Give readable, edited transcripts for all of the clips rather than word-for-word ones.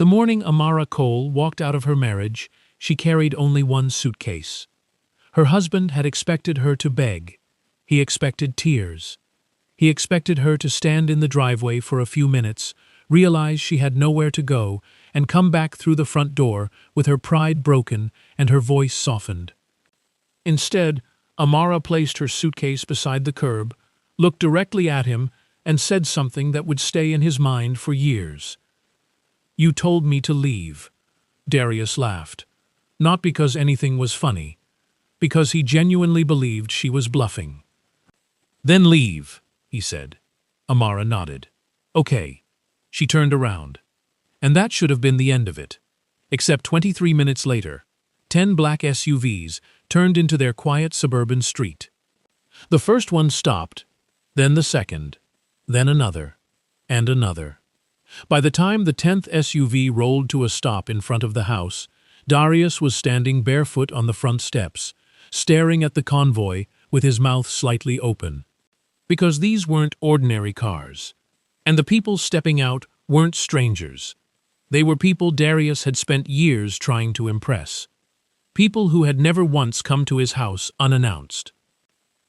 The morning Amara Cole walked out of her marriage, she carried only one suitcase. Her husband had expected her to beg. He expected tears. He expected her to stand in the driveway for a few minutes, realize she had nowhere to go, and come back through the front door with her pride broken and her voice softened. Instead, Amara placed her suitcase beside the curb, looked directly at him, and said something that would stay in his mind for years. "You told me to leave." Darius laughed. Not because anything was funny, because he genuinely believed she was bluffing. "Then leave," he said. Amara nodded. "Okay." She turned around. And that should have been the end of it. Except 23 minutes later, 10 black SUVs turned into their quiet suburban street. The first one stopped, then the second, then another, and another. By the time the 10th SUV rolled to a stop in front of the house, Darius was standing barefoot on the front steps, staring at the convoy with his mouth slightly open. Because these weren't ordinary cars. And the people stepping out weren't strangers. They were people Darius had spent years trying to impress. People who had never once come to his house unannounced.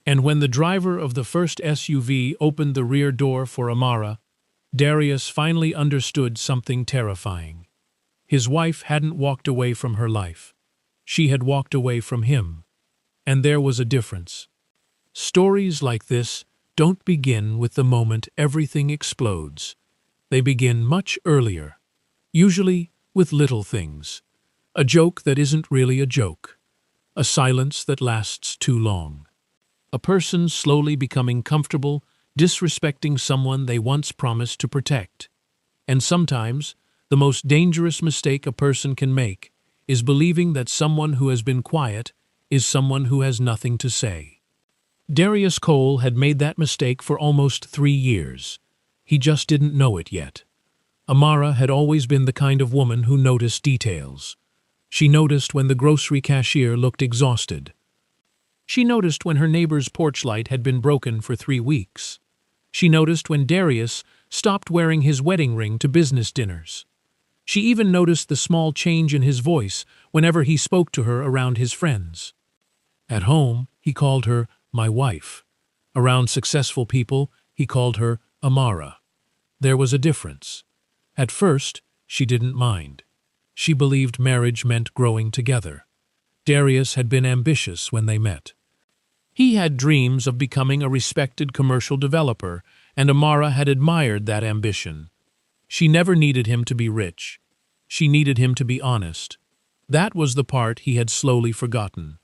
And when the driver of the first SUV opened the rear door for Amara, Darius finally understood something terrifying. His wife hadn't walked away from her life. She had walked away from him. And there was a difference. Stories like this don't begin with the moment everything explodes. They begin much earlier, usually with little things. A joke that isn't really a joke. A silence that lasts too long. A person slowly becoming comfortable, disrespecting someone they once promised to protect. And sometimes, the most dangerous mistake a person can make is believing that someone who has been quiet is someone who has nothing to say. Darius Cole had made that mistake for almost 3 years. He just didn't know it yet. Amara had always been the kind of woman who noticed details. She noticed when the grocery cashier looked exhausted. She noticed when her neighbor's porch light had been broken for 3 weeks. She noticed when Darius stopped wearing his wedding ring to business dinners. She even noticed the small change in his voice whenever he spoke to her around his friends. At home, he called her my wife. Around successful people, he called her Amara. There was a difference. At first, she didn't mind. She believed marriage meant growing together. Darius had been ambitious when they met. He had dreams of becoming a respected commercial developer, and Amara had admired that ambition. She never needed him to be rich. She needed him to be honest. That was the part he had slowly forgotten.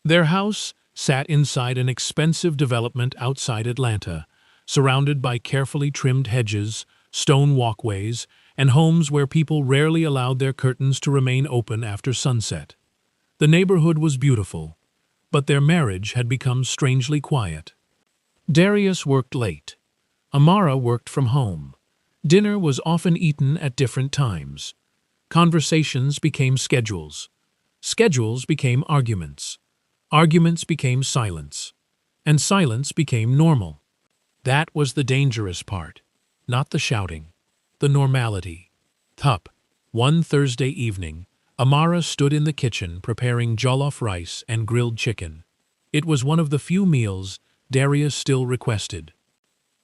Their house sat inside an expensive development outside Atlanta, surrounded by carefully trimmed hedges, stone walkways, and homes where people rarely allowed their curtains to remain open after sunset. The neighborhood was beautiful, but their marriage had become strangely quiet. Darius worked late. Amara worked from home. Dinner was often eaten at different times. Conversations became schedules. Schedules became arguments. Arguments became silence. And silence became normal. That was the dangerous part. Not the shouting. The normality. One Thursday evening, Amara stood in the kitchen preparing jollof rice and grilled chicken. It was one of the few meals Darius still requested.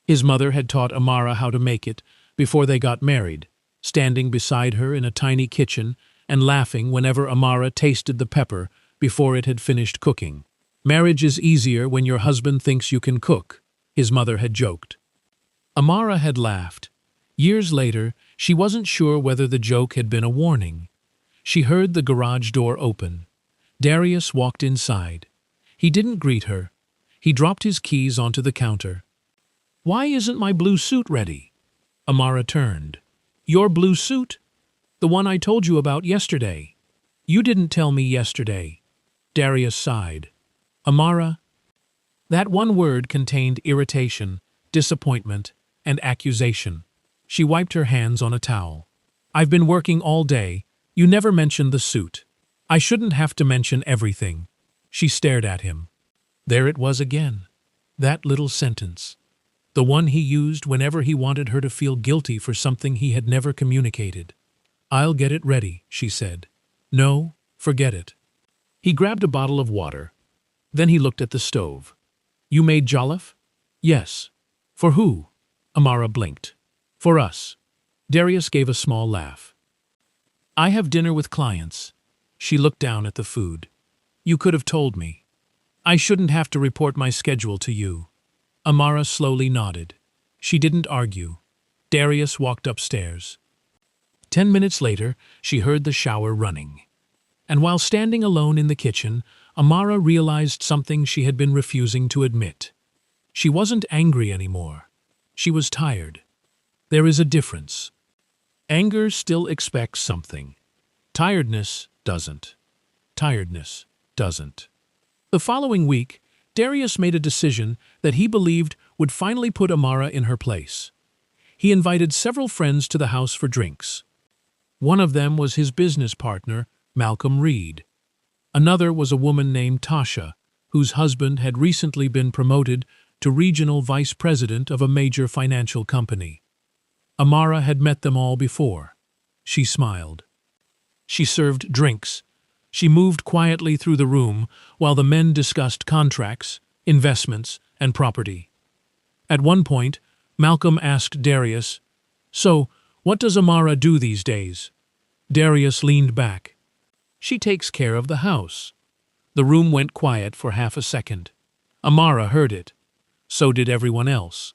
His mother had taught Amara how to make it before they got married, standing beside her in a tiny kitchen and laughing whenever Amara tasted the pepper before it had finished cooking. "Marriage is easier when your husband thinks you can cook," his mother had joked. Amara had laughed. Years later, she wasn't sure whether the joke had been a warning. She heard the garage door open. Darius walked inside. He didn't greet her. He dropped his keys onto the counter. "Why isn't my blue suit ready?" Amara turned. "Your blue suit? The one I told you about yesterday." "You didn't tell me yesterday." Darius sighed. "Amara?" That one word contained irritation, disappointment, and accusation. She wiped her hands on a towel. "I've been working all day. You never mentioned the suit. I shouldn't have to mention everything." She stared at him. There it was again. That little sentence. The one he used whenever he wanted her to feel guilty for something he had never communicated. "I'll get it ready," she said. "No, forget it." He grabbed a bottle of water. Then he looked at the stove. "You made jollof?" "Yes." "For who?" Amara blinked. "For us." Darius gave a small laugh. "I have dinner with clients." She looked down at the food. "You could have told me. I shouldn't have to report my schedule to you." Amara slowly nodded. She didn't argue. Darius walked upstairs. 10 minutes later, she heard the shower running. And while standing alone in the kitchen, Amara realized something she had been refusing to admit. She wasn't angry anymore. She was tired. There is a difference. Anger still expects something. Tiredness doesn't. Tiredness doesn't. The following week, Darius made a decision that he believed would finally put Amara in her place. He invited several friends to the house for drinks. One of them was his business partner, Malcolm Reed. Another was a woman named Tasha, whose husband had recently been promoted to regional vice president of a major financial company. Amara had met them all before. She smiled. She served drinks. She moved quietly through the room while the men discussed contracts, investments, and property. At one point, Malcolm asked Darius, "So, what does Amara do these days?" Darius leaned back. "She takes care of the house." The room went quiet for half a second. Amara heard it. So did everyone else.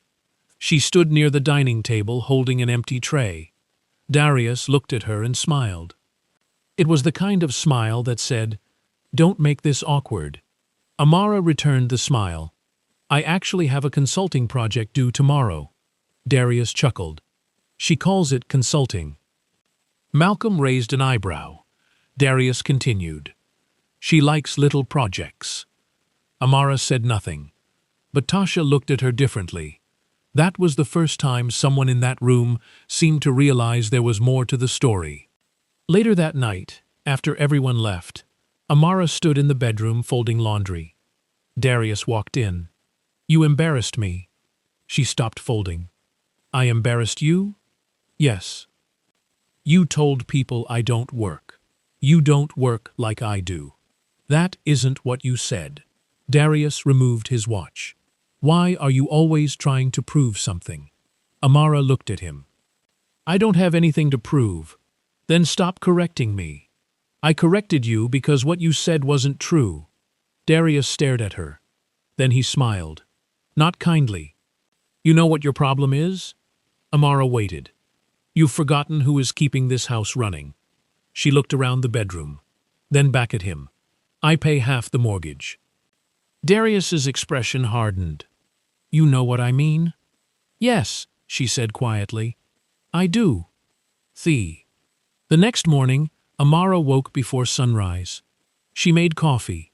She stood near the dining table holding an empty tray. Darius looked at her and smiled. It was the kind of smile that said, "Don't make this awkward." Amara returned the smile. "I actually have a consulting project due tomorrow." Darius chuckled. "She calls it consulting." Malcolm raised an eyebrow. Darius continued. "She likes little projects." Amara said nothing, but Tasha looked at her differently. That was the first time someone in that room seemed to realize there was more to the story. Later that night, after everyone left, Amara stood in the bedroom folding laundry. Darius walked in. "You embarrassed me." She stopped folding. "I embarrassed you?" "Yes." "You told people I don't work. You don't work like I do." "That isn't what you said." Darius removed his watch. "Why are you always trying to prove something?" Amara looked at him. "I don't have anything to prove." "Then stop correcting me." "I corrected you because what you said wasn't true." Darius stared at her. Then he smiled. Not kindly. "You know what your problem is?" Amara waited. "You've forgotten who is keeping this house running." She looked around the bedroom. Then back at him. "I pay half the mortgage." Darius's expression hardened. "You know what I mean?" "Yes," she said quietly. "I do." The next morning, Amara woke before sunrise. She made coffee,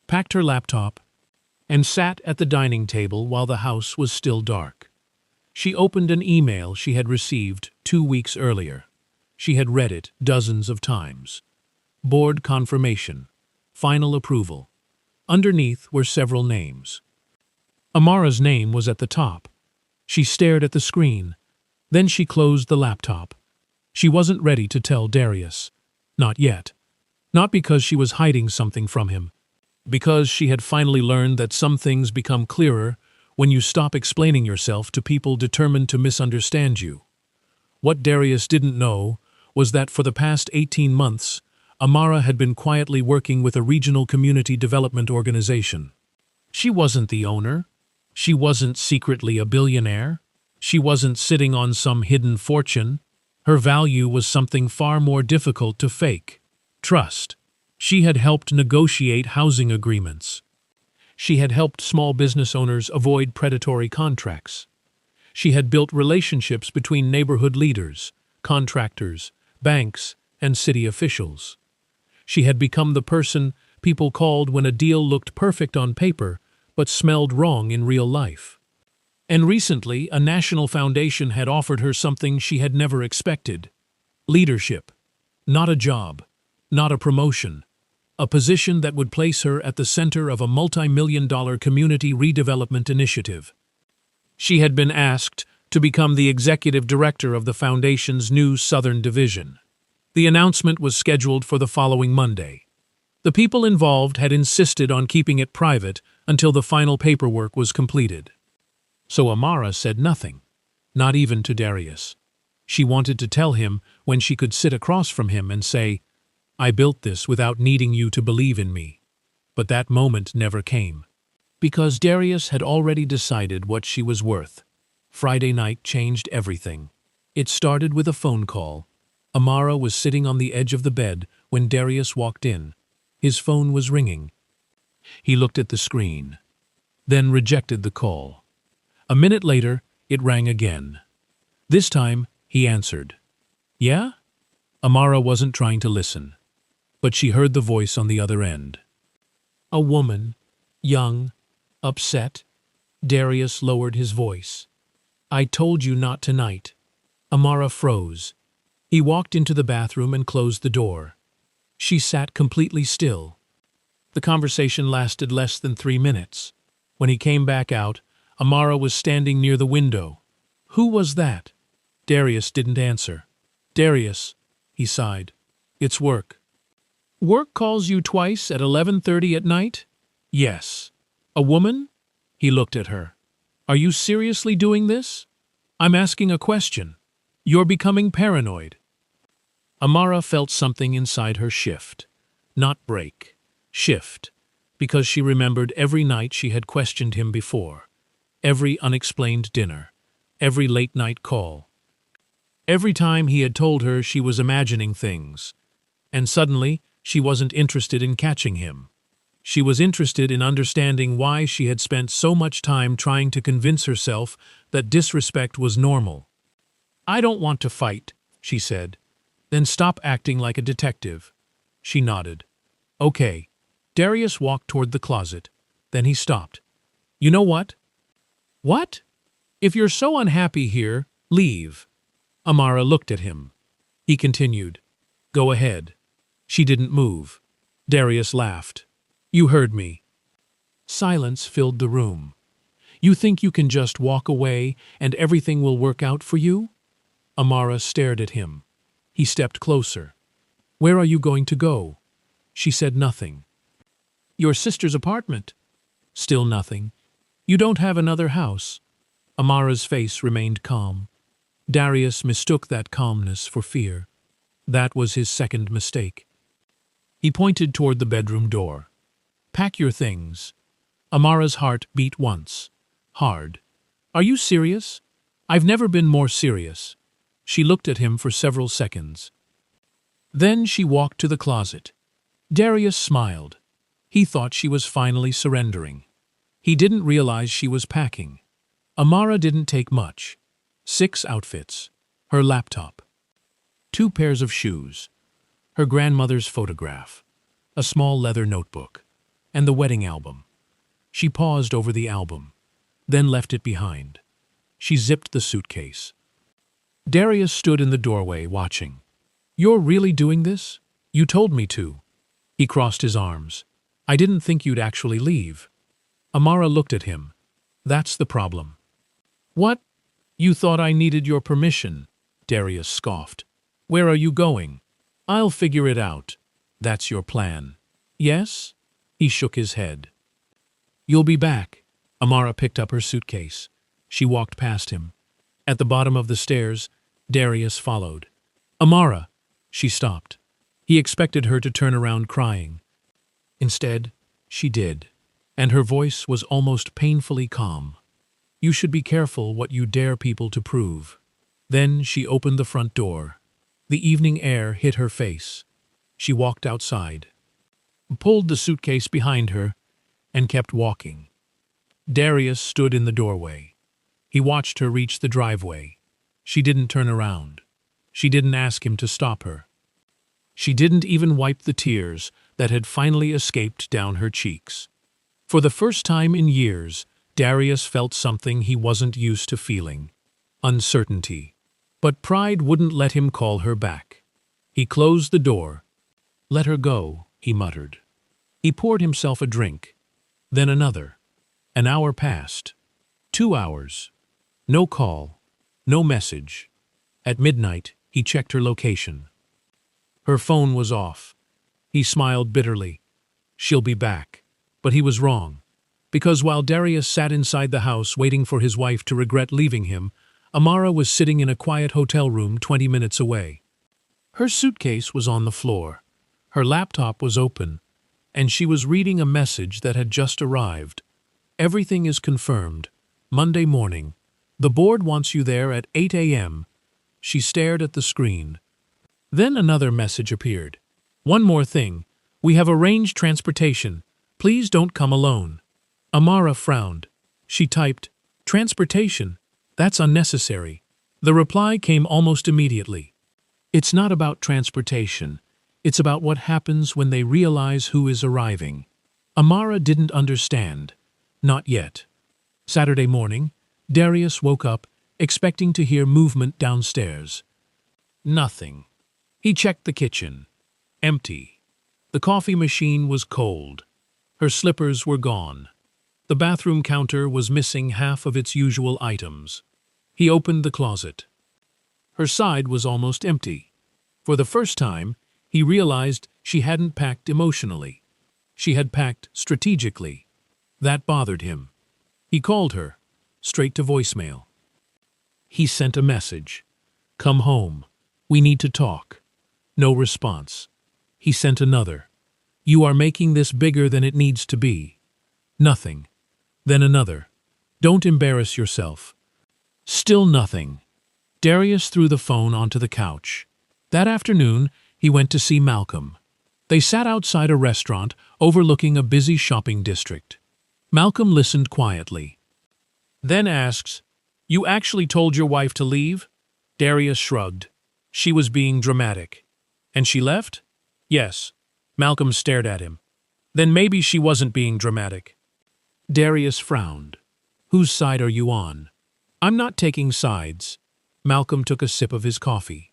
packed her laptop, and sat at the dining table while the house was still dark. She opened an email she had received 2 weeks earlier. She had read it dozens of times. Board confirmation. Final approval. Underneath were several names. Amara's name was at the top. She stared at the screen. Then she closed the laptop. She wasn't ready to tell Darius. Not yet. Not because she was hiding something from him. Because she had finally learned that some things become clearer when you stop explaining yourself to people determined to misunderstand you. What Darius didn't know was that for the past 18 months, Amara had been quietly working with a regional community development organization. She wasn't the owner. She wasn't secretly a billionaire. She wasn't sitting on some hidden fortune. Her value was something far more difficult to fake: trust. She had helped negotiate housing agreements. She had helped small business owners avoid predatory contracts. She had built relationships between neighborhood leaders, contractors, banks, and city officials. She had become the person people called when a deal looked perfect on paper but smelled wrong in real life. And recently, a national foundation had offered her something she had never expected: leadership. Not a job, not a promotion, a position that would place her at the center of a multi-million-dollar community redevelopment initiative. She had been asked to become the executive director of the foundation's new Southern Division. The announcement was scheduled for the following Monday. The people involved had insisted on keeping it private until the final paperwork was completed. So Amara said nothing, not even to Darius. She wanted to tell him when she could sit across from him and say, "I built this without needing you to believe in me." But that moment never came. Because Darius had already decided what she was worth. Friday night changed everything. It started with a phone call. Amara was sitting on the edge of the bed when Darius walked in. His phone was ringing. He looked at the screen, then rejected the call. A minute later, it rang again. This time, he answered. "Yeah?" Amara wasn't trying to listen, but she heard the voice on the other end. A woman, young, upset. Darius lowered his voice. "I told you not tonight." Amara froze. He walked into the bathroom and closed the door. She sat completely still. The conversation lasted less than 3 minutes. When he came back out, Amara was standing near the window. "Who was that?" Darius didn't answer. "Darius," he sighed. "It's work." "Work calls you twice at 11:30 at night?" "Yes." "A woman?" He looked at her. "Are you seriously doing this?" "I'm asking a question. You're becoming paranoid." Amara felt something inside her shift. Not break. Shift. Because she remembered every night she had questioned him before. Every unexplained dinner. Every late-night call. Every time he had told her she was imagining things. And suddenly, she wasn't interested in catching him. She was interested in understanding why she had spent so much time trying to convince herself that disrespect was normal. "I don't want to fight," she said. "Then stop acting like a detective." She nodded. "Okay." Darius walked toward the closet. Then he stopped. "You know what?" "What?" "If you're so unhappy here, leave." Amara looked at him. He continued. "Go ahead." She didn't move. Darius laughed. "You heard me." Silence filled the room. "You think you can just walk away and everything will work out for you?" Amara stared at him. He stepped closer. "Where are you going to go?" She said nothing. "Your sister's apartment." Still nothing. "You don't have another house." Amara's face remained calm. Darius mistook that calmness for fear. That was his second mistake. He pointed toward the bedroom door. "Pack your things." Amara's heart beat once. Hard. "Are you serious?" "I've never been more serious." She looked at him for several seconds. Then she walked to the closet. Darius smiled. He thought she was finally surrendering. He didn't realize she was packing. Amara didn't take much. 6 outfits. Her laptop. 2 pairs of shoes. Her grandmother's photograph. A small leather notebook. And the wedding album. She paused over the album, then left it behind. She zipped the suitcase. Darius stood in the doorway, watching. "You're really doing this? You told me to." He crossed his arms. "I didn't think you'd actually leave." Amara looked at him. "That's the problem." "What? You thought I needed your permission?" Darius scoffed. "Where are you going?" "I'll figure it out." "That's your plan." "Yes?" He shook his head. "You'll be back." Amara picked up her suitcase. She walked past him. At the bottom of the stairs, Darius followed. "Amara!" She stopped. He expected her to turn around crying. Instead, she did, and her voice was almost painfully calm. "You should be careful what you dare people to prove." Then she opened the front door. The evening air hit her face. She walked outside, pulled the suitcase behind her, and kept walking. Darius stood in the doorway. He watched her reach the driveway. She didn't turn around. She didn't ask him to stop her. She didn't even wipe the tears that had finally escaped down her cheeks. For the first time in years, Darius felt something he wasn't used to feeling. Uncertainty. But pride wouldn't let him call her back. He closed the door. "Let her go," he muttered. He poured himself a drink. Then another. An hour passed. 2 hours. No call. No message. At midnight, he checked her location. Her phone was off. He smiled bitterly. She'll be back. But he was wrong. Because while Darius sat inside the house waiting for his wife to regret leaving him, Amara was sitting in a quiet hotel room 20 minutes away. Her suitcase was on the floor. Her laptop was open, and she was reading a message that had just arrived. Everything is confirmed. Monday morning. The board wants you there at 8 a.m. She stared at the screen. Then another message appeared. One more thing. We have arranged transportation. Please don't come alone. Amara frowned. She typed, "Transportation? That's unnecessary." The reply came almost immediately. "It's not about transportation. It's about what happens when they realize who is arriving." Amara didn't understand. Not yet. Saturday morning, Darius woke up, expecting to hear movement downstairs. Nothing. He checked the kitchen. Empty. The coffee machine was cold. Her slippers were gone. The bathroom counter was missing half of its usual items. He opened the closet. Her side was almost empty. For the first time, he realized she hadn't packed emotionally. She had packed strategically. That bothered him. He called her, straight to voicemail. He sent a message. "Come home. We need to talk." No response. He sent another. "You are making this bigger than it needs to be." Nothing. Then another. "Don't embarrass yourself." Still nothing. Darius threw the phone onto the couch. That afternoon, he went to see Malcolm. They sat outside a restaurant overlooking a busy shopping district. Malcolm listened quietly. Then asks, "You actually told your wife to leave?" Darius shrugged. "She was being dramatic." "And she left?" "Yes." Malcolm stared at him. "Then maybe she wasn't being dramatic." Darius frowned. "Whose side are you on?" "I'm not taking sides." Malcolm took a sip of his coffee.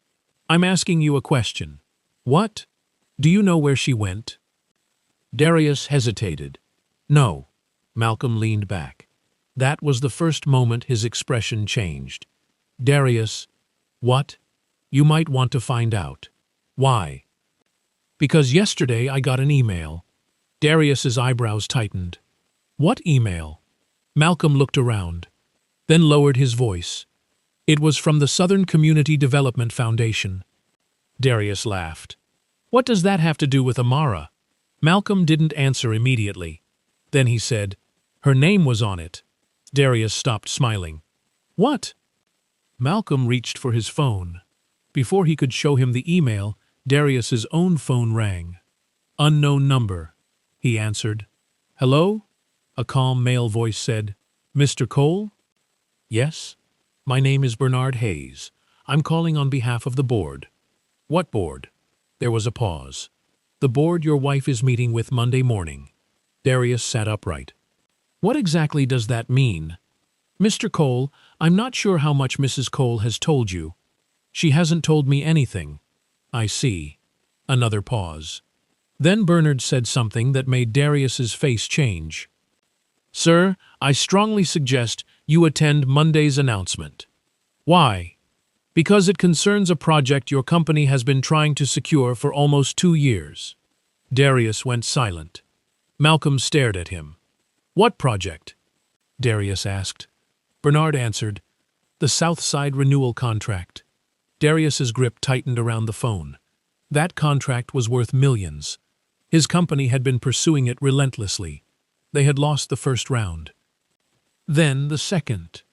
"I'm asking you a question." "What?" "Do you know where she went?" Darius hesitated. "No." Malcolm leaned back. That was the first moment his expression changed. "Darius, what?" "You might want to find out." "Why?" "Because yesterday I got an email." Darius's eyebrows tightened. "What email?" Malcolm looked around, then lowered his voice. "It was from the Southern Community Development Foundation." Darius laughed. "What does that have to do with Amara?" Malcolm didn't answer immediately. Then he said, "Her name was on it." Darius stopped smiling. "What?" Malcolm reached for his phone. Before he could show him the email, Darius's own phone rang. "Unknown number," he answered. "Hello?" A calm male voice said, "Mr. Cole?" "Yes." "My name is Bernard Hayes. I'm calling on behalf of the board." "What board?" There was a pause. "The board your wife is meeting with Monday morning." Darius sat upright. "What exactly does that mean?" "Mr. Cole, I'm not sure how much Mrs. Cole has told you." "She hasn't told me anything." "I see." Another pause. Then Bernard said something that made Darius's face change. "Sir, I strongly suggest you attend Monday's announcement." "Why?" "Because it concerns a project your company has been trying to secure for almost 2 years." Darius went silent. Malcolm stared at him. "What project?" Darius asked. Bernard answered, "The Southside renewal contract." Darius's grip tightened around the phone. That contract was worth millions. His company had been pursuing it relentlessly. They had lost the first round. Then the second.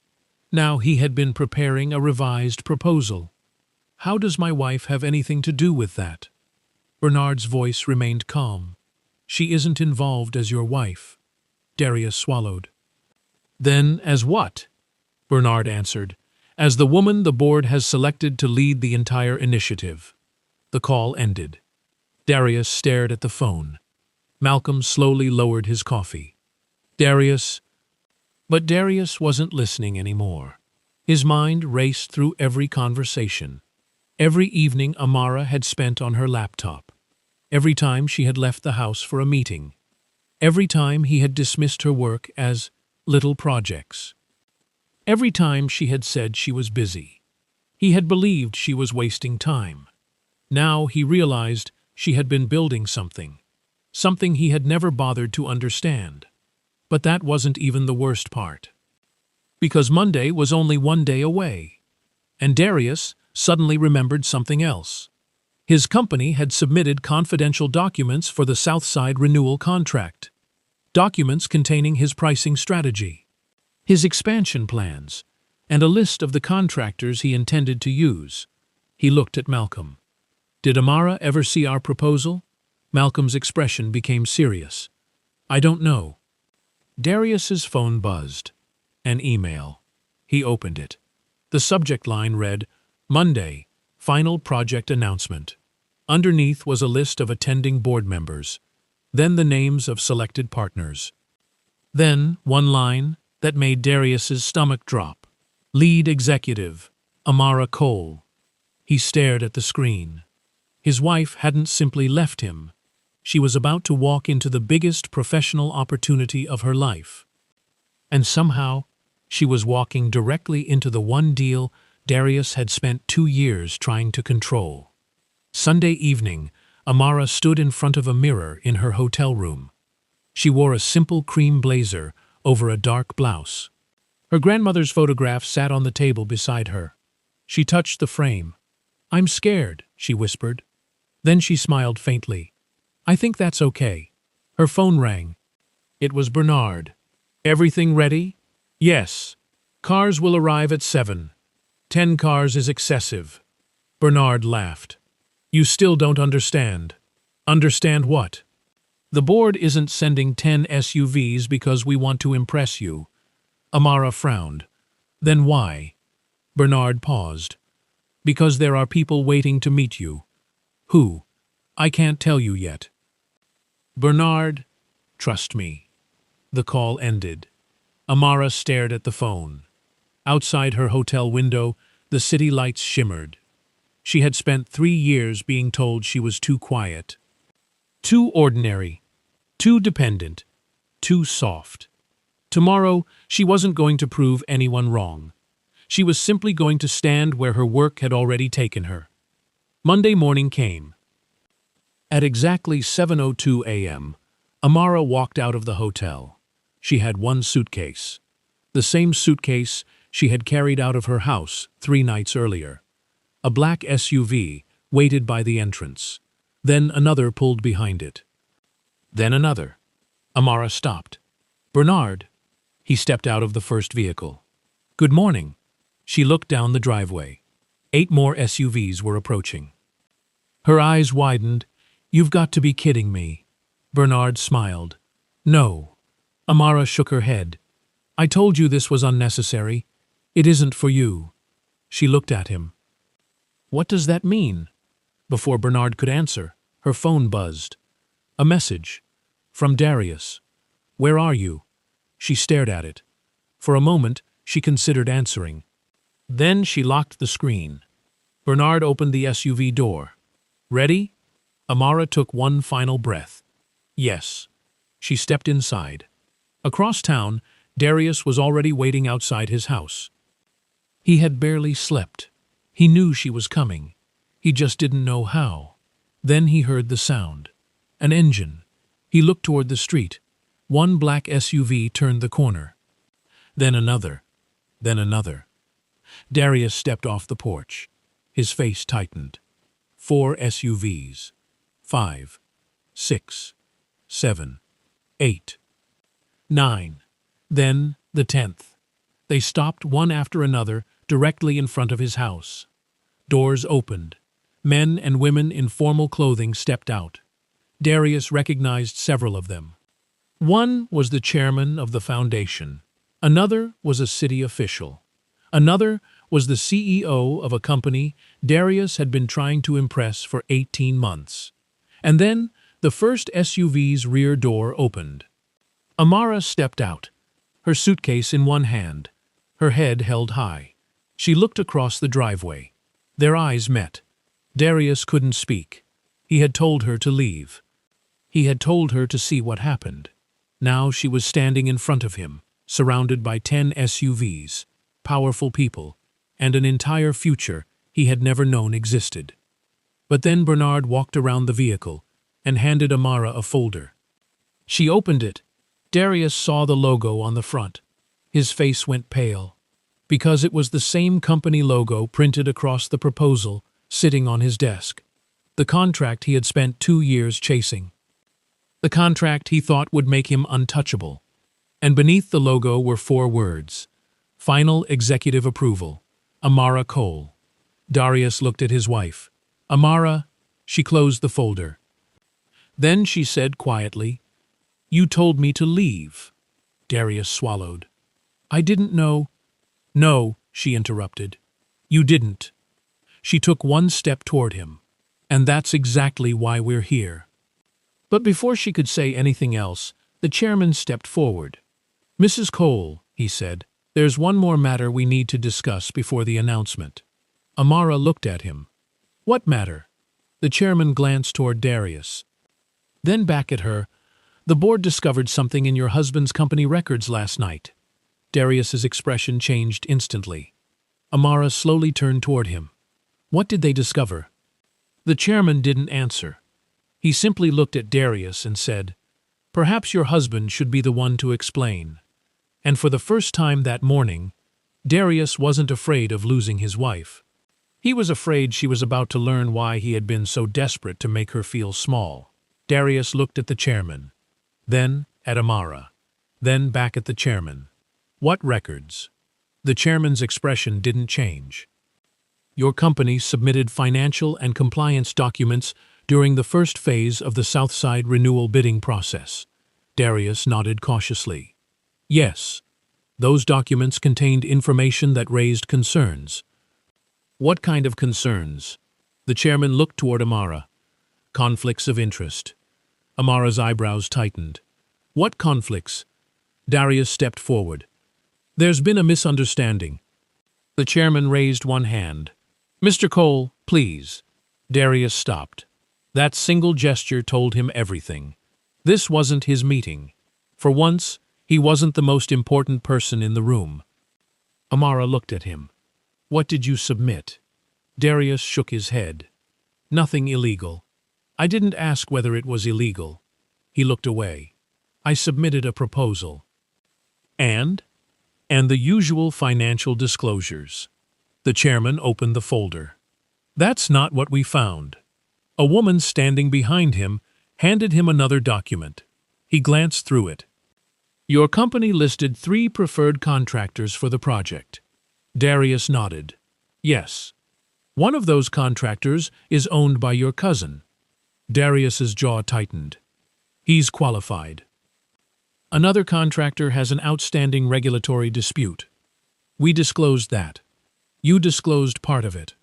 Now he had been preparing a revised proposal. "How does my wife have anything to do with that?" Bernard's voice remained calm. "She isn't involved as your wife." Darius swallowed. "Then as what?" Bernard answered, "As the woman the board has selected to lead the entire initiative." The call ended. Darius stared at the phone. Malcolm slowly lowered his coffee. But Darius wasn't listening anymore. His mind raced through every conversation. Every evening Amara had spent on her laptop. Every time she had left the house for a meeting. Every time he had dismissed her work as little projects. Every time she had said she was busy. He had believed she was wasting time. Now he realized she had been building something. Something he had never bothered to understand. But that wasn't even the worst part. Because Monday was only one day away. And Darius suddenly remembered something else. His company had submitted confidential documents for the Southside renewal contract. Documents containing his pricing strategy, his expansion plans, and a list of the contractors he intended to use. He looked at Malcolm. "Did Amara ever see our proposal?" Malcolm's expression became serious. "I don't know." Darius's phone buzzed. An email. He opened it. The subject line read, "Monday, final project announcement." Underneath was a list of attending board members, then the names of selected partners. Then one line that made Darius's stomach drop. Lead executive, Amara Cole. He stared at the screen. His wife hadn't simply left him. She was about to walk into the biggest professional opportunity of her life. And somehow, she was walking directly into the one deal Darius had spent 2 years trying to control. Sunday evening, Amara stood in front of a mirror in her hotel room. She wore a simple cream blazer over a dark blouse. Her grandmother's photograph sat on the table beside her. She touched the frame. "I'm scared," she whispered. Then she smiled faintly. "I think that's okay." Her phone rang. It was Bernard. "Everything ready?" "Yes. Cars will arrive at 7. 10 cars is excessive." Bernard laughed. "You still don't understand." "Understand what?" "The board isn't sending 10 SUVs because we want to impress you." Amara frowned. "Then why?" Bernard paused. "Because there are people waiting to meet you." "Who?" "I can't tell you yet." "Bernard, trust me." The call ended. Amara stared at the phone. Outside her hotel window, the city lights shimmered. She had spent 3 years being told she was too quiet, too ordinary, too dependent, too soft. Tomorrow, she wasn't going to prove anyone wrong. She was simply going to stand where her work had already taken her. Monday morning came. At exactly 7:02 a.m., Amara walked out of the hotel. She had one suitcase. The same suitcase she had carried out of her house 3 nights earlier. A black SUV waited by the entrance. Then another pulled behind it. Then another. Amara stopped. "Bernard." He stepped out of the first vehicle. "Good morning." She looked down the driveway. 8 more SUVs were approaching. Her eyes widened. "You've got to be kidding me." Bernard smiled. "No." Amara shook her head. "I told you this was unnecessary. It isn't for you." She looked at him. "What does that mean?" Before Bernard could answer, her phone buzzed. A message. From Darius. "Where are you?" She stared at it. For a moment, she considered answering. Then she locked the screen. Bernard opened the SUV door. "Ready?" Amara took one final breath. "Yes." She stepped inside. Across town, Darius was already waiting outside his house. He had barely slept. He knew she was coming. He just didn't know how. Then he heard the sound. An engine. He looked toward the street. One black SUV turned the corner. Then another. Then another. Darius stepped off the porch. His face tightened. 4 SUVs. 5. 6. 7. 8. 9. Then the 10th. They stopped one after another directly in front of his house. Doors opened. Men and women in formal clothing stepped out. Darius recognized several of them. One was the chairman of the foundation. Another was a city official. Another was the CEO of a company Darius had been trying to impress for 18 months. And then the first SUV's rear door opened. Amara stepped out, her suitcase in one hand, her head held high. She looked across the driveway. Their eyes met. Darius couldn't speak. He had told her to leave. He had told her to see what happened. Now she was standing in front of him, surrounded by 10 SUVs, powerful people, and an entire future he had never known existed. But then Bernard walked around the vehicle and handed Amara a folder. She opened it. Darius saw the logo on the front. His face went pale, because it was the same company logo printed across the proposal sitting on his desk. The contract he had spent 2 years chasing. The contract he thought would make him untouchable. And beneath the logo were 4 words: Final Executive Approval, Amara Cole. Darius looked at his wife. Amara, she closed the folder. Then she said quietly, "You told me to leave." Darius swallowed. "I didn't know." "No," she interrupted. "You didn't." She took 1 step toward him. "And that's exactly why we're here." But before she could say anything else, the chairman stepped forward. "Mrs. Cole," he said, "there's one more matter we need to discuss before the announcement." Amara looked at him. "What matter?" The chairman glanced toward Darius. Then back at her. "The board discovered something in your husband's company records last night." Darius's expression changed instantly. Amara slowly turned toward him. "What did they discover?" The chairman didn't answer. He simply looked at Darius and said, "Perhaps your husband should be the one to explain." And for the first time that morning, Darius wasn't afraid of losing his wife. He was afraid she was about to learn why he had been so desperate to make her feel small. Darius looked at the chairman, then at Amara, then back at the chairman. "What records?" The chairman's expression didn't change. "Your company submitted financial and compliance documents during the first phase of the Southside renewal bidding process." Darius nodded cautiously. "Yes, those documents contained information that raised concerns." "What kind of concerns?" The chairman looked toward Amara. "Conflicts of interest." Amara's eyebrows tightened. "What conflicts?" Darius stepped forward. "There's been a misunderstanding." The chairman raised one hand. "Mr. Cole, please." Darius stopped. That single gesture told him everything. This wasn't his meeting. For once, he wasn't the most important person in the room. Amara looked at him. "What did you submit?" Darius shook his head. "Nothing illegal. I didn't ask whether it was illegal." He looked away. "I submitted a proposal." And the usual financial disclosures." The chairman opened the folder. "That's not what we found." A woman standing behind him handed him another document. He glanced through it. "Your company listed 3 preferred contractors for the project." Darius nodded. "Yes. One of those contractors is owned by your cousin." Darius's jaw tightened. "He's qualified." "Another contractor has an outstanding regulatory dispute." "We disclosed that." "You disclosed part of it."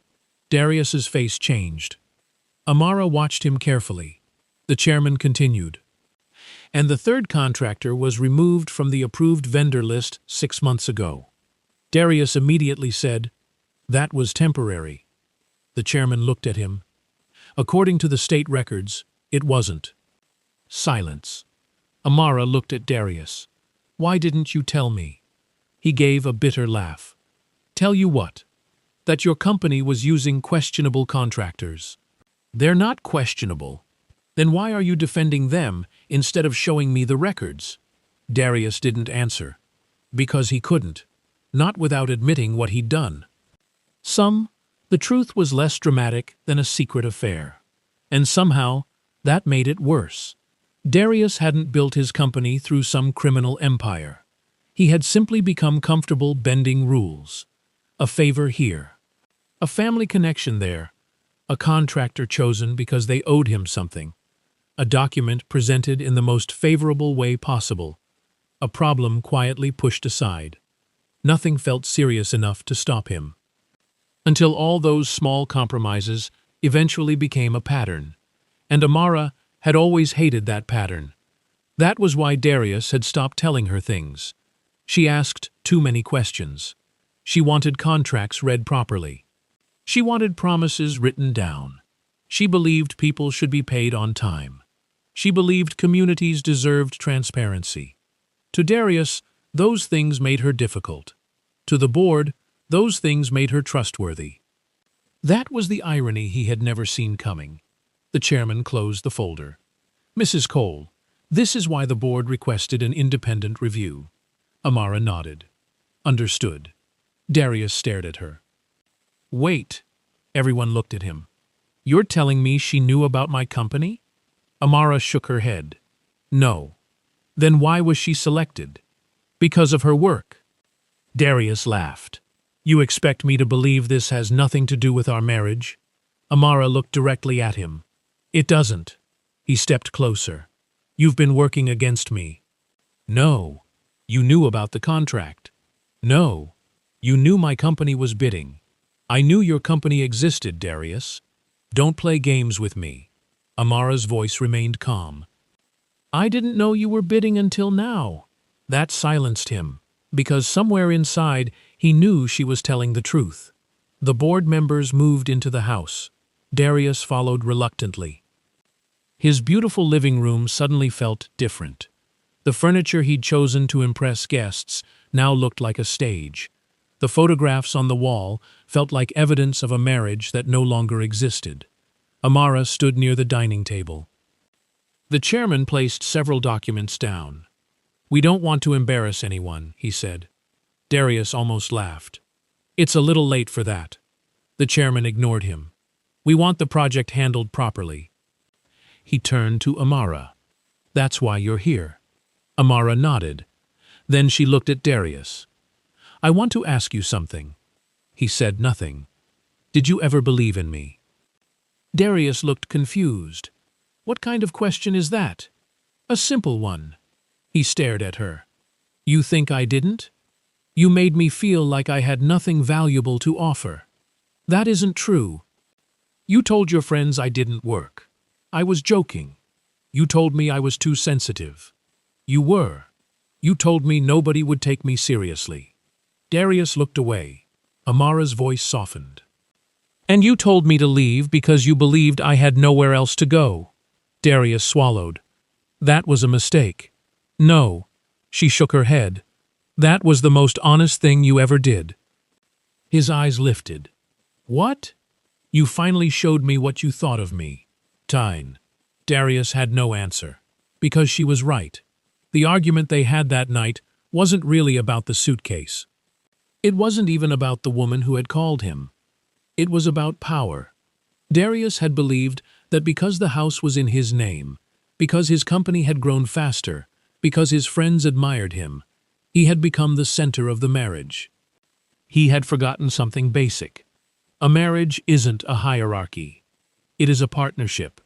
Darius's face changed. Amara watched him carefully. The chairman continued. "And the 3rd contractor was removed from the approved vendor list 6 months ago." Darius immediately said, "That was temporary." The chairman looked at him. "According to the state records, it wasn't." Silence. Amara looked at Darius. "Why didn't you tell me?" He gave a bitter laugh. "Tell you what? That your company was using questionable contractors." "They're not questionable." "Then why are you defending them instead of showing me the records?" Darius didn't answer. Because he couldn't. Not without admitting what he'd done. The truth was less dramatic than a secret affair. And somehow, that made it worse. Darius hadn't built his company through some criminal empire. He had simply become comfortable bending rules. A favor here. A family connection there. A contractor chosen because they owed him something. A document presented in the most favorable way possible. A problem quietly pushed aside. Nothing felt serious enough to stop him. Until all those small compromises eventually became a pattern. And Amara had always hated that pattern. That was why Darius had stopped telling her things. She asked too many questions. She wanted contracts read properly. She wanted promises written down. She believed people should be paid on time. She believed communities deserved transparency. To Darius, those things made her difficult. To the board, those things made her trustworthy. That was the irony he had never seen coming. The chairman closed the folder. Mrs. Cole, this is why the board requested an independent review. Amara nodded. Understood. Darius stared at her. Wait. Everyone looked at him. You're telling me she knew about my company? Amara shook her head. No. Then why was she selected? Because of her work. Darius laughed. You expect me to believe this has nothing to do with our marriage? Amara looked directly at him. It doesn't. He stepped closer. You've been working against me. No. You knew about the contract. No. You knew my company was bidding. I knew your company existed, Darius. Don't play games with me. Amara's voice remained calm. I didn't know you were bidding until now. That silenced him, because somewhere inside he knew she was telling the truth. The board members moved into the house. Darius followed reluctantly. His beautiful living room suddenly felt different. The furniture he'd chosen to impress guests now looked like a stage. The photographs on the wall felt like evidence of a marriage that no longer existed. Amara stood near the dining table. The chairman placed several documents down. We don't want to embarrass anyone, he said. Darius almost laughed. It's a little late for that. The chairman ignored him. We want the project handled properly. He turned to Amara. That's why you're here. Amara nodded. Then she looked at Darius. I want to ask you something. He said nothing. Did you ever believe in me? Darius looked confused. What kind of question is that? A simple one. He stared at her. You think I didn't? You made me feel like I had nothing valuable to offer. That isn't true. You told your friends I didn't work. I was joking. You told me I was too sensitive. You were. You told me nobody would take me seriously. Darius looked away. Amara's voice softened. And you told me to leave because you believed I had nowhere else to go. Darius swallowed. That was a mistake. No. She shook her head. That was the most honest thing you ever did. His eyes lifted. What? You finally showed me what you thought of me. Tyne. Darius had no answer. Because she was right. The argument they had that night wasn't really about the suitcase. It wasn't even about the woman who had called him. It was about power. Darius had believed that because the house was in his name, because his company had grown faster, because his friends admired him, he had become the center of the marriage. He had forgotten something basic. A marriage isn't a hierarchy. It is a partnership.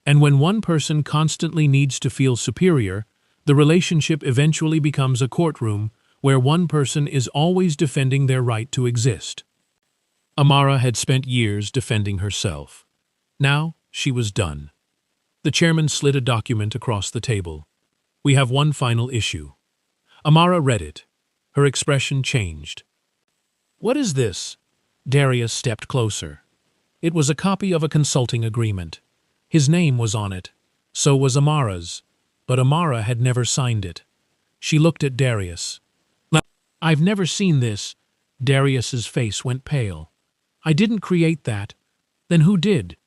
And when one person constantly needs to feel superior, the relationship eventually becomes a courtroom where one person is always defending their right to exist. Amara had spent years defending herself. Now she was done. The chairman slid a document across the table. We have one final issue. Amara read it. Her expression changed. What is this? Darius stepped closer. It was a copy of a consulting agreement. His name was on it. So was Amara's. But Amara had never signed it. She looked at Darius. I've never seen this. Darius's face went pale. I didn't create that. Then who did?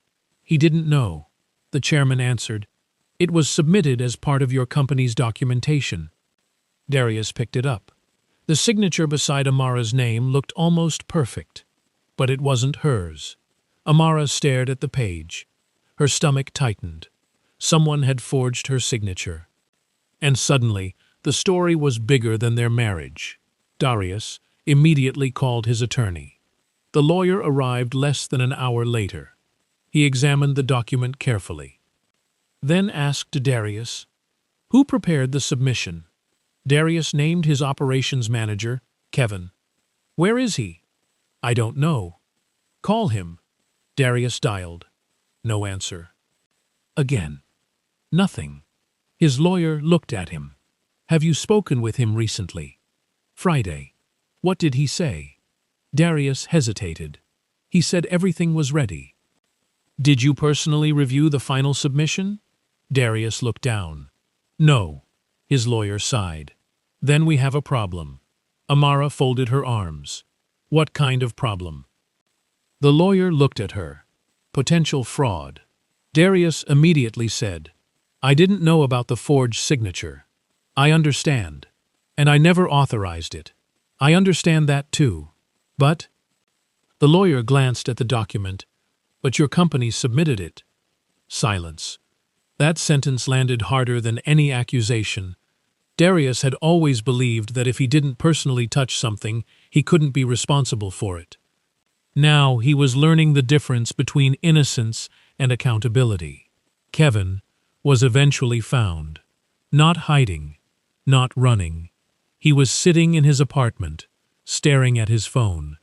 He didn't know. The chairman answered. It was submitted as part of your company's documentation. Darius picked it up. The signature beside Amara's name looked almost perfect. But it wasn't hers. Amara stared at the page. Her stomach tightened. Someone had forged her signature. And suddenly, the story was bigger than their marriage. Darius immediately called his attorney. The lawyer arrived less than an hour later. He examined the document carefully. Then asked Darius, who prepared the submission? Darius named his operations manager, Kevin. Where is he? I don't know. Call him. Darius dialed. No answer. Again. Nothing. His lawyer looked at him. Have you spoken with him recently? Friday. What did he say? Darius hesitated. He said everything was ready. Did you personally review the final submission? Darius looked down. No. His lawyer sighed. Then we have a problem. Amara folded her arms. What kind of problem? The lawyer looked at her. Potential fraud. Darius immediately said, "I didn't know about the forged signature. I understand. And I never authorized it. I understand that too. But—" The lawyer glanced at the document. "But your company submitted it." Silence. That sentence landed harder than any accusation. Darius had always believed that if he didn't personally touch something, he couldn't be responsible for it. Now he was learning the difference between innocence and accountability. Kevin was eventually found. Not hiding, not running. He was sitting in his apartment, staring at his phone.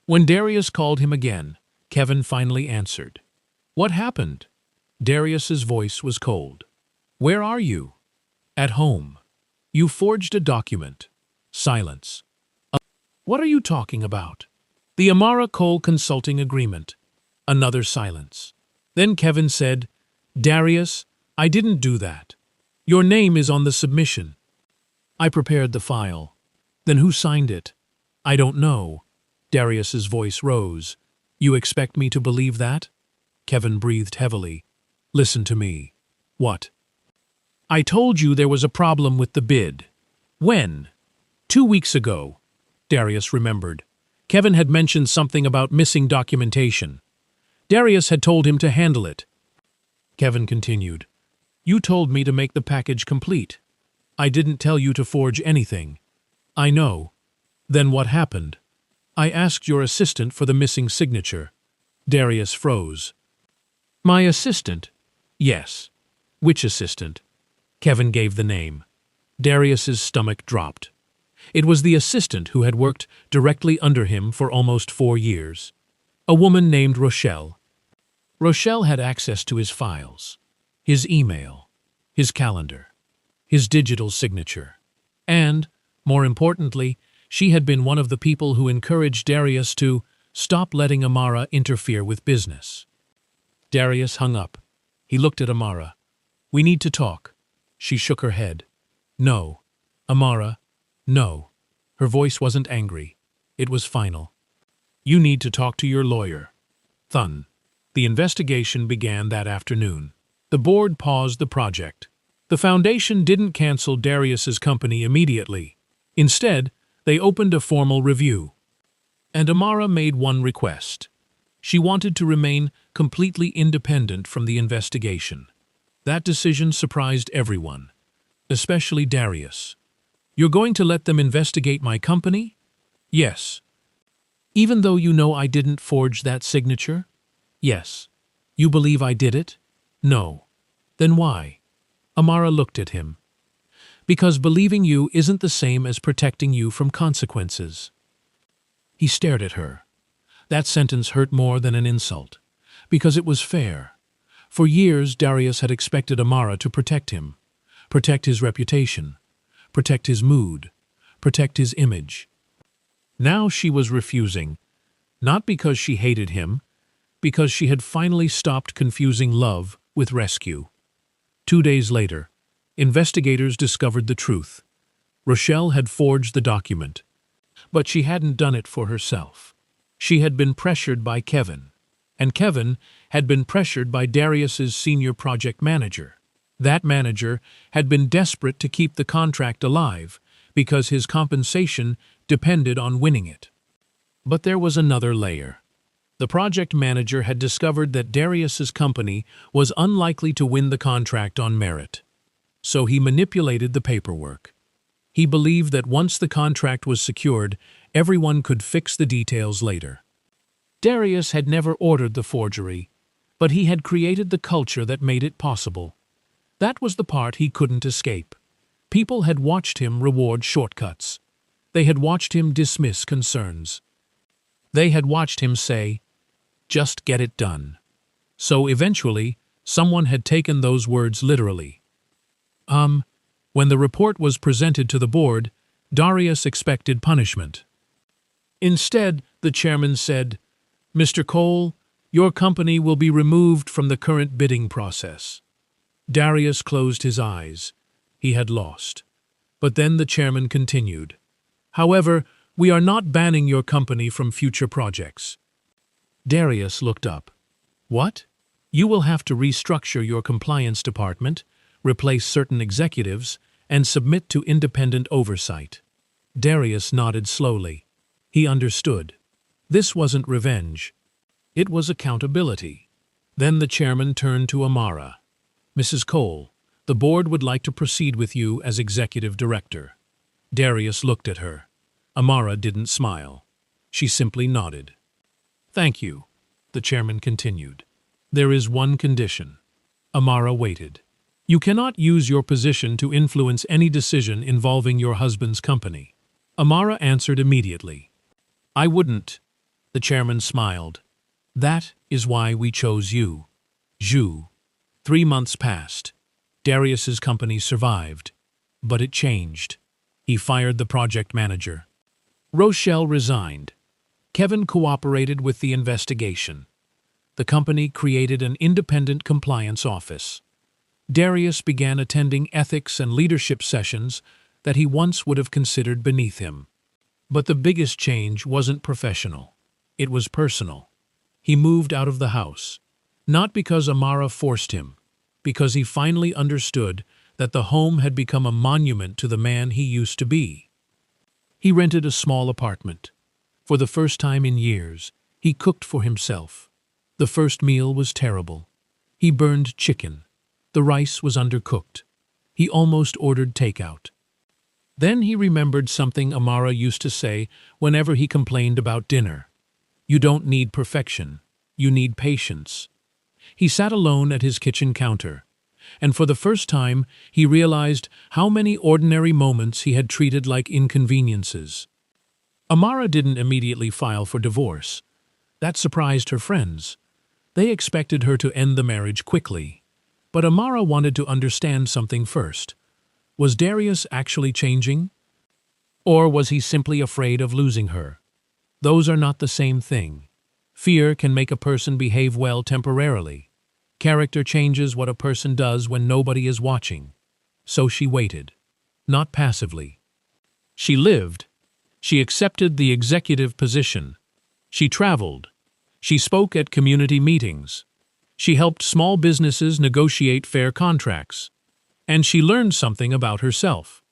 When Darius called him again, Kevin finally answered. "What happened?" Darius's voice was cold. "Where are you?" "At home." "You forged a document." Silence. "What are you talking about?" "The Amara Coal Consulting Agreement." Another silence. Then Kevin said, "Darius, I didn't do that. Your name is on the submission." "I prepared the file." "Then who signed it?" "I don't know." Darius's voice rose. "You expect me to believe that?" Kevin breathed heavily. "Listen to me." "What?" "I told you there was a problem with the bid." "When?" "2 weeks ago." Darius remembered. Kevin had mentioned something about missing documentation. Darius had told him to handle it. Kevin continued. "You told me to make the package complete. I didn't tell you to forge anything." "I know." "Then what happened?" "I asked your assistant for the missing signature." Darius froze. "My assistant?" "Yes." "Which assistant?" Kevin gave the name. Darius's stomach dropped. It was the assistant who had worked directly under him for almost 4 years. A woman named Rochelle. Rochelle had access to his files, his email, his calendar, his digital signature. And, more importantly, she had been one of the people who encouraged Darius to stop letting Amara interfere with business. Darius hung up. He looked at Amara. "We need to talk." She shook her head. "No. Amara, no." Her voice wasn't angry. It was final. "You need to talk to your lawyer." Thun. The investigation began that afternoon. The board paused the project. The foundation didn't cancel Darius's company immediately. Instead, they opened a formal review. And Amara made one request. She wanted to remain completely independent from the investigation. That decision surprised everyone, especially Darius. "You're going to let them investigate my company?" "Yes." "Even though you know I didn't forge that signature?" "Yes." "You believe I did it?" "No." "Then why?" Amara looked at him. "Because believing you isn't the same as protecting you from consequences." He stared at her. That sentence hurt more than an insult, because it was fair. For years, Darius had expected Amara to protect him, protect his reputation, protect his mood, protect his image. Now she was refusing, not because she hated him, because she had finally stopped confusing love with rescue. 2 days later, investigators discovered the truth. Rochelle had forged the document, but she hadn't done it for herself. She had been pressured by Kevin, and Kevin had been pressured by Darius's senior project manager. That manager had been desperate to keep the contract alive because his compensation depended on winning it. But there was another layer. The project manager had discovered that Darius's company was unlikely to win the contract on merit. So he manipulated the paperwork. He believed that once the contract was secured, everyone could fix the details later. Darius had never ordered the forgery, but he had created the culture that made it possible. That was the part he couldn't escape. People had watched him reward shortcuts. They had watched him dismiss concerns. They had watched him say, "Just get it done." So eventually, someone had taken those words literally. When the report was presented to the board, Darius expected punishment. Instead, the chairman said, "Mr. Cole, your company will be removed from the current bidding process." Darius closed his eyes. He had lost. But then the chairman continued, "However, we are not banning your company from future projects." Darius looked up. What? You will have to restructure your compliance department, replace certain executives, and submit to independent oversight. Darius nodded slowly. He understood. This wasn't revenge. It was accountability. Then the chairman turned to Amara. Mrs. Cole, the board would like to proceed with you as executive director. Darius looked at her. Amara didn't smile. She simply nodded. Thank you, the chairman continued. There is one condition. Amara waited. You cannot use your position to influence any decision involving your husband's company. Amara answered immediately. I wouldn't. The chairman smiled. That is why we chose you. Zhu. 3 months passed. Darius's company survived. But it changed. He fired the project manager. Rochelle resigned. Kevin cooperated with the investigation. The company created an independent compliance office. Darius began attending ethics and leadership sessions that he once would have considered beneath him. But the biggest change wasn't professional. It was personal. He moved out of the house. Not because Amara forced him, because he finally understood that the home had become a monument to the man he used to be. He rented a small apartment. For the first time in years, he cooked for himself. The first meal was terrible. He burned chicken. The rice was undercooked. He almost ordered takeout. Then he remembered something Amara used to say whenever he complained about dinner. You don't need perfection. You need patience. He sat alone at his kitchen counter, and for the first time he realized how many ordinary moments he had treated like inconveniences. Amara didn't immediately file for divorce. That surprised her friends. They expected her to end the marriage quickly. But Amara wanted to understand something first. Was Darius actually changing? Or was he simply afraid of losing her? Those are not the same thing. Fear can make a person behave well temporarily. Character changes what a person does when nobody is watching. So she waited. Not passively. She lived. She accepted the executive position. She traveled. She spoke at community meetings. She helped small businesses negotiate fair contracts. And she learned something about herself.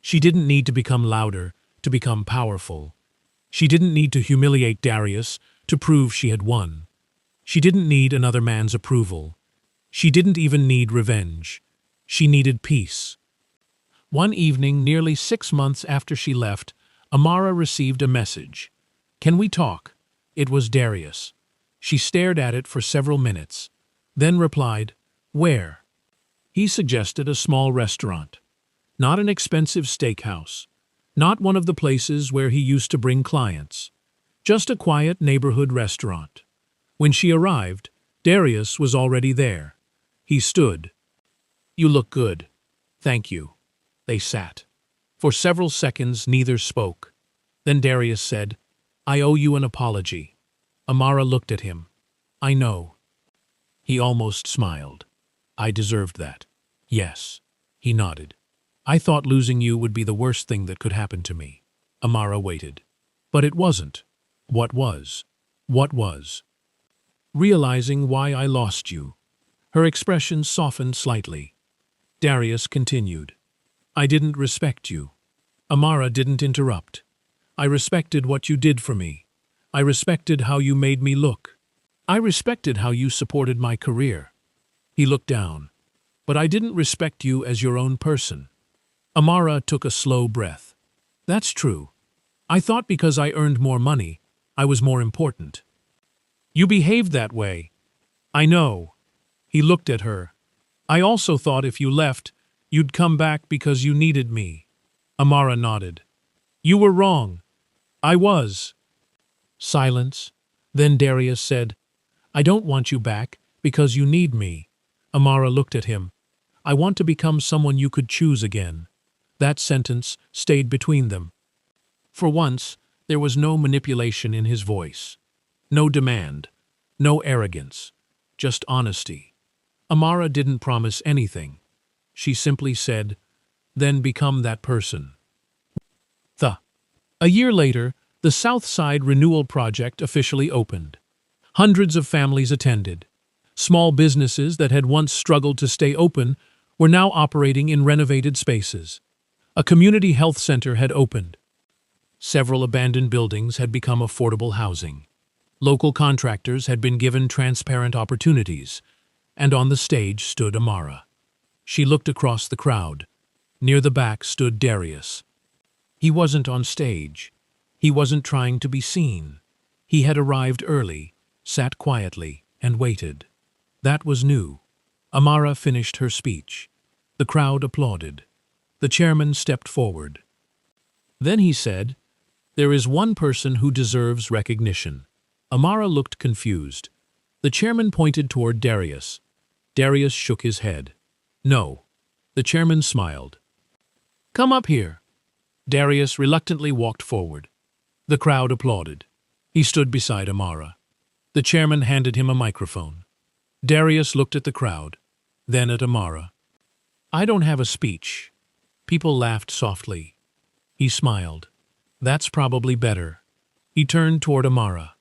She didn't need to become louder, to become powerful. She didn't need to humiliate Darius to prove she had won. She didn't need another man's approval. She didn't even need revenge. She needed peace. One evening, nearly 6 months after she left, Amara received a message. Can we talk? It was Darius. She stared at it for several minutes, then replied, Where? He suggested a small restaurant. Not an expensive steakhouse. Not one of the places where he used to bring clients. Just a quiet neighborhood restaurant. When she arrived, Darius was already there. He stood. You look good. Thank you. They sat. For several seconds, neither spoke. Then Darius said, I owe you an apology. Amara looked at him. I know. He almost smiled. I deserved that. Yes. He nodded. I thought losing you would be the worst thing that could happen to me. Amara waited. But it wasn't. What was? What was? Realizing why I lost you. Her expression softened slightly. Darius continued. I didn't respect you. Amara didn't interrupt. I respected what you did for me. I respected how you made me look. I respected how you supported my career. He looked down. But I didn't respect you as your own person. Amara took a slow breath. That's true. I thought because I earned more money, I was more important. You behaved that way. I know. He looked at her. I also thought if you left, you'd come back because you needed me. Amara nodded. You were wrong. I was. Silence. Then Darius said, I don't want you back because you need me. Amara looked at him. I want to become someone you could choose again. That sentence stayed between them. For once, there was no manipulation in his voice. No demand. No arrogance. Just honesty. Amara didn't promise anything. She simply said, then become that person. A year later, the South Side Renewal Project officially opened. Hundreds of families attended. Small businesses that had once struggled to stay open were now operating in renovated spaces. A community health center had opened. Several abandoned buildings had become affordable housing. Local contractors had been given transparent opportunities, and on the stage stood Amara. She looked across the crowd. Near the back stood Darius. He wasn't on stage. He wasn't trying to be seen. He had arrived early, sat quietly, and waited. That was new. Amara finished her speech. The crowd applauded. The chairman stepped forward. Then he said, "There is one person who deserves recognition." Amara looked confused. The chairman pointed toward Darius. Darius shook his head. "No." The chairman smiled. "Come up here." Darius reluctantly walked forward. The crowd applauded. He stood beside Amara. The chairman handed him a microphone. Darius looked at the crowd, then at Amara. "I don't have a speech." People laughed softly. He smiled. "That's probably better." He turned toward Amara.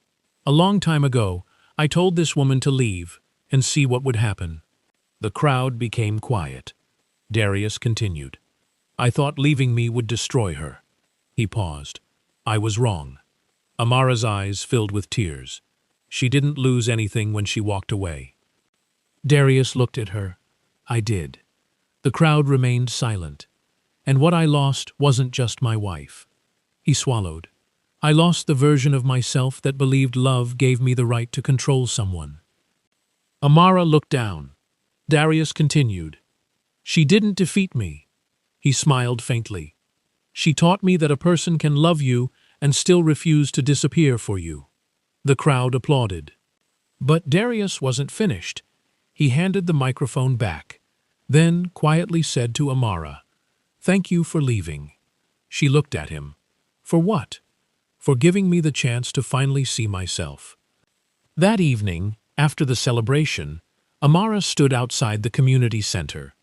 "A long time ago, I told this woman to leave and see what would happen." The crowd became quiet. Darius continued. "I thought leaving me would destroy her." He paused. "I was wrong." Amara's eyes filled with tears. She didn't lose anything when she walked away. Darius looked at her. "I did." The crowd remained silent. "And what I lost wasn't just my wife." He swallowed. "I lost the version of myself that believed love gave me the right to control someone." Amara looked down. Darius continued. "She didn't defeat me." He smiled faintly. "She taught me that a person can love you and still refuse to disappear for you." The crowd applauded. But Darius wasn't finished. He handed the microphone back, then quietly said to Amara, "Thank you for leaving." She looked at him. "For what?" "For giving me the chance to finally see myself." That evening, after the celebration, Amara stood outside the community center.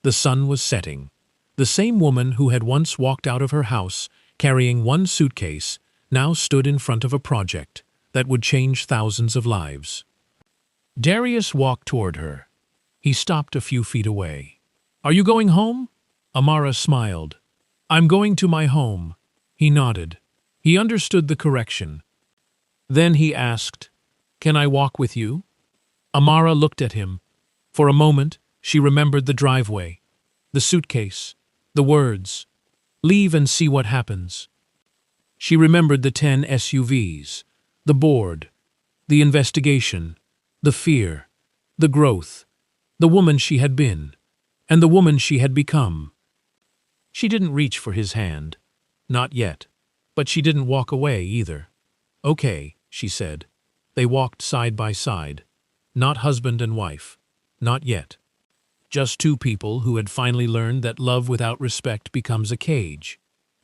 The sun was setting. The same woman who had once walked out of her house carrying one suitcase now stood in front of a project that would change thousands of lives. Darius walked toward her. He stopped a few feet away. "Are you going home?" Amara smiled. "I'm going to my home." He nodded. He understood the correction. Then he asked, "Can I walk with you?" Amara looked at him. For a moment, she remembered the driveway, the suitcase, the words, "Leave and see what happens." She remembered the 10 SUVs, the board, the investigation, the fear, the growth, the woman she had been, and the woman she had become. She didn't reach for his hand. Not yet. But she didn't walk away either. "Okay," she said. They walked side by side. Not husband and wife. Not yet. Just two people who had finally learned that love without respect becomes a cage,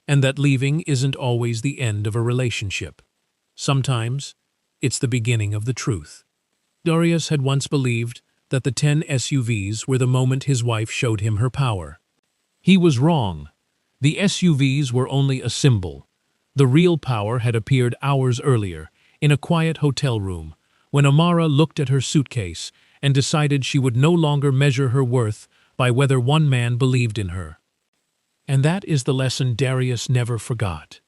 and that leaving isn't always the end of a relationship. Sometimes, it's the beginning of the truth. Darius had once believed that the 10 SUVs were the moment his wife showed him her power. He was wrong. The SUVs were only a symbol. The real power had appeared hours earlier, in a quiet hotel room, when Amara looked at her suitcase and decided she would no longer measure her worth by whether one man believed in her. And that is the lesson Darius never forgot.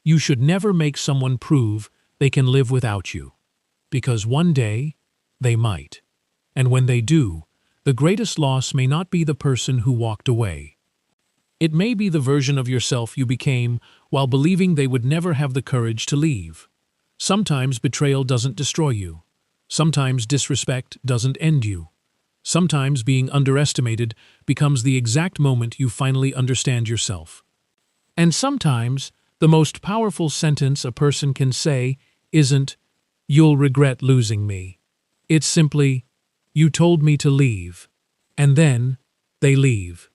You should never make someone prove they can live without you, because one day they might. And when they do, the greatest loss may not be the person who walked away. It may be the version of yourself you became while believing they would never have the courage to leave. Sometimes betrayal doesn't destroy you. Sometimes disrespect doesn't end you. Sometimes being underestimated becomes the exact moment you finally understand yourself. And sometimes the most powerful sentence a person can say isn't, "You'll regret losing me." It's simply, "You told me to leave." And then they leave.